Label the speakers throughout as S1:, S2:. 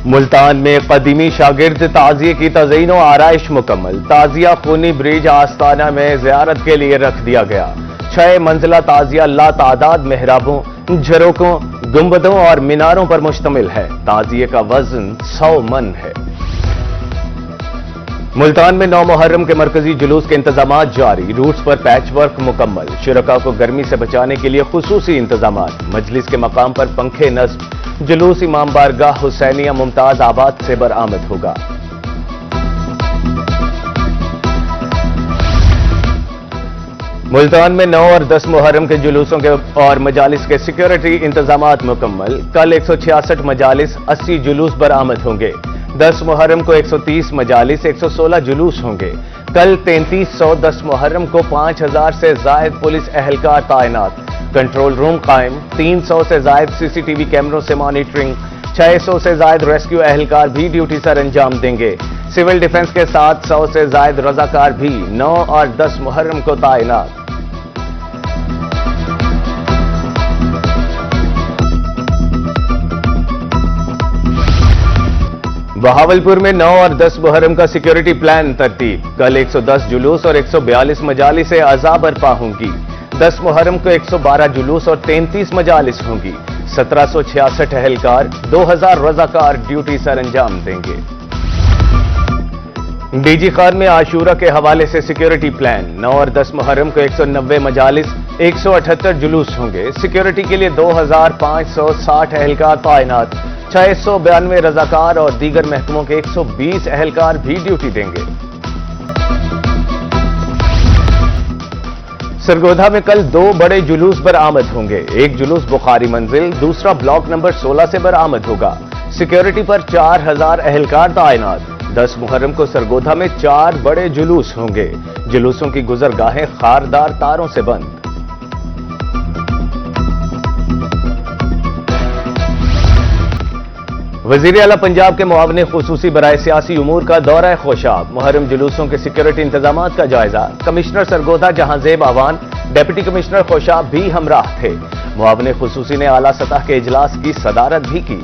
S1: ملتان میں قدیمی شاگرد تعزیے کی تزئین و آرائش مکمل. تعزیہ خونی برج آستانہ میں زیارت کے لیے رکھ دیا گیا. 6 منزلہ تعزیہ لاتعداد محرابوں، جھروکوں، گنبدوں اور میناروں پر مشتمل ہے. تعزیے کا وزن 100 من ہے. ملتان میں 9 محرم کے مرکزی جلوس کے انتظامات جاری. روٹس پر پیچ ورک مکمل. شرکاء کو گرمی سے بچانے کے لیے خصوصی انتظامات. مجلس کے مقام پر پنکھے نصب. جلوس امام بارگاہ حسینیہ ممتاز آباد سے برآمد ہوگا. ملتان میں 9 اور 10 محرم کے جلوسوں کے اور مجالس کے سیکیورٹی انتظامات مکمل. کل 166 مجالس، 80 جلوس برآمد ہوں گے. 10 محرم کو 130 مجالس، 116 جلوس ہوں گے. کل 3300 10 محرم کو 5000 سے زائد پولیس اہلکار تعینات. کنٹرول روم قائم. 300 سے زائد سی سی ٹی وی کیمروں سے مانیٹرنگ. 600 سے زائد ریسکیو اہلکار بھی ڈیوٹی سر انجام دیں گے. سول ڈیفنس کے 700 سے زائد رضاکار بھی 9 اور 10 محرم کو تعینات. بہاولپور میں 9 اور 10 محرم کا سیکیورٹی پلان ترتیب. کل 110 جلوس اور 142 مجالس اعضاء برپا ہوں گی. 10 محرم کو 112 جلوس اور 33 مجالس ہوں گی. 1766 اہلکار، 2000 رضاکار ڈیوٹی سر انجام دیں گے. ڈی جی خان میں عاشورہ کے حوالے سے سیکیورٹی پلان. 9 اور 10 محرم کو 190 مجالس، 178 جلوس ہوں گے. سیکیورٹی کے لیے 2560 اہلکار تعینات. 692 رضاکار اور دیگر محکموں کے 120 اہلکار بھی ڈیوٹی دیں گے. سرگودھا میں کل 2 بڑے جلوس برآمد ہوں گے. ایک جلوس بخاری منزل، دوسرا بلاک نمبر 16 سے برآمد ہوگا. سیکیورٹی پر 4000 اہلکار تعینات. 10 محرم کو سرگودھا میں 4 بڑے جلوس ہوں گے. جلوسوں کی گزرگاہیں خاردار تاروں سے بند. وزیر اعلیٰ پنجاب کے معاون خصوصی برائے سیاسی امور کا دورہ خوشاب. محرم جلوسوں کے سیکیورٹی انتظامات کا جائزہ. کمشنر سرگودھا جہاں زیب آوان، ڈپٹی کمشنر خوشاب بھی ہمراہ تھے. معاون خصوصی نے اعلیٰ سطح کے اجلاس کی صدارت بھی کی.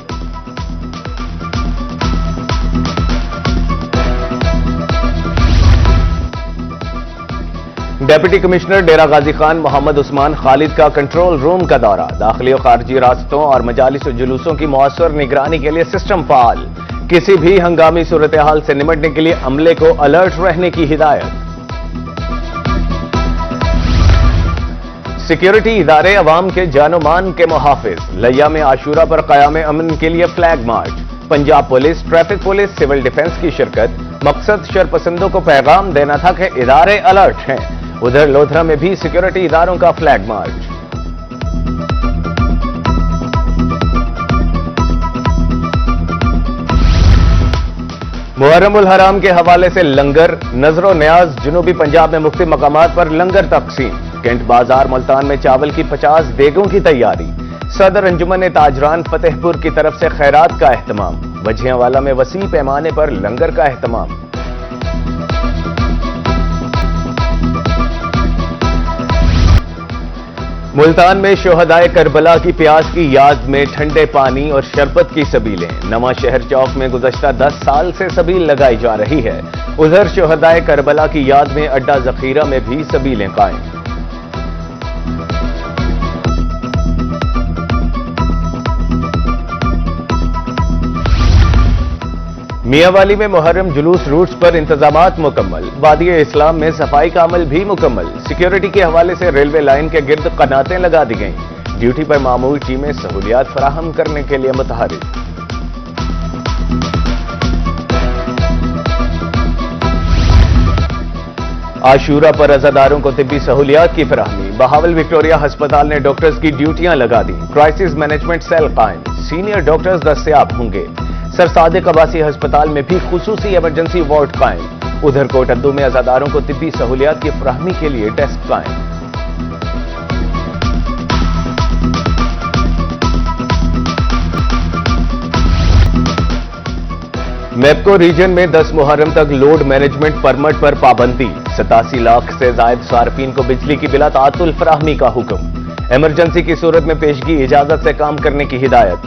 S1: ڈپٹی کمشنر ڈیرہ غازی خان محمد عثمان خالد کا کنٹرول روم کا دورہ. داخلی و خارجی راستوں اور مجالس و جلوسوں کی مؤثر نگرانی کے لیے سسٹم فعال. کسی بھی ہنگامی صورتحال سے نمٹنے کے لیے عملے کو الرٹ رہنے کی ہدایت. سیکیورٹی ادارے عوام کے جان و مان کے محافظ. لیا میں عاشورہ پر قیام امن کے لیے flag march. Punjab police, traffic police, civil defence کی شرکت. مقصد شرپسندوں کو پیغام دینا تھا کہ ادارے الرٹ ہیں. ادھر لودھرا میں بھی سیکیورٹی اداروں کا فلیگ مارچ. محرم الحرام کے حوالے سے لنگر. نظر و نیاز. جنوبی پنجاب میں مختلف مقامات پر لنگر تقسیم. کینٹ بازار ملتان میں چاول کی 50 دیگوں کی تیاری. صدر انجمن تاجران فتح پور کی طرف سے خیرات کا اہتمام. وجھیاں والا میں وسیع پیمانے پر لنگر کا اہتمام. ملتان میں شہدائے کربلا کی پیاس کی یاد میں ٹھنڈے پانی اور شربت کی سبیلیں. نواں شہر چوک میں گزشتہ 10 سال سے سبیل لگائی جا رہی ہے. ادھر شہدائے کربلا کی یاد میں اڈا ذخیرہ میں بھی سبیلیں قائم. میاں والی میں محرم جلوس روٹس پر انتظامات مکمل. وادی اسلام میں صفائی کا عمل بھی مکمل. سیکیورٹی کے حوالے سے ریلوے لائن کے گرد قناتیں لگا دی گئیں. ڈیوٹی پر معمول ٹیمیں سہولیات فراہم کرنے کے لیے متحرک. عاشورہ پر عزاداروں کو طبی سہولیات کی فراہمی. بہاول وکٹوریہ ہسپتال نے ڈاکٹرز کی ڈیوٹیاں لگا دیں. کرائسس مینجمنٹ سیل قائم. سینئر ڈاکٹرز دستیاب ہوں گے. سر صادق عباسی ہسپتال میں بھی خصوصی ایمرجنسی وارڈ قائم. ادھر کوٹندو میں عزاداروں کو طبی سہولیات کی فراہمی کے لیے ڈیسک قائم. میپکو ریجن میں 10 محرم تک لوڈ مینجمنٹ پرمٹ پر پابندی. 87 لاکھ سے زائد صارفین کو بجلی کی بلا تعطل فراہمی کا حکم. ایمرجنسی کی صورت میں پیشگی اجازت سے کام کرنے کی ہدایت.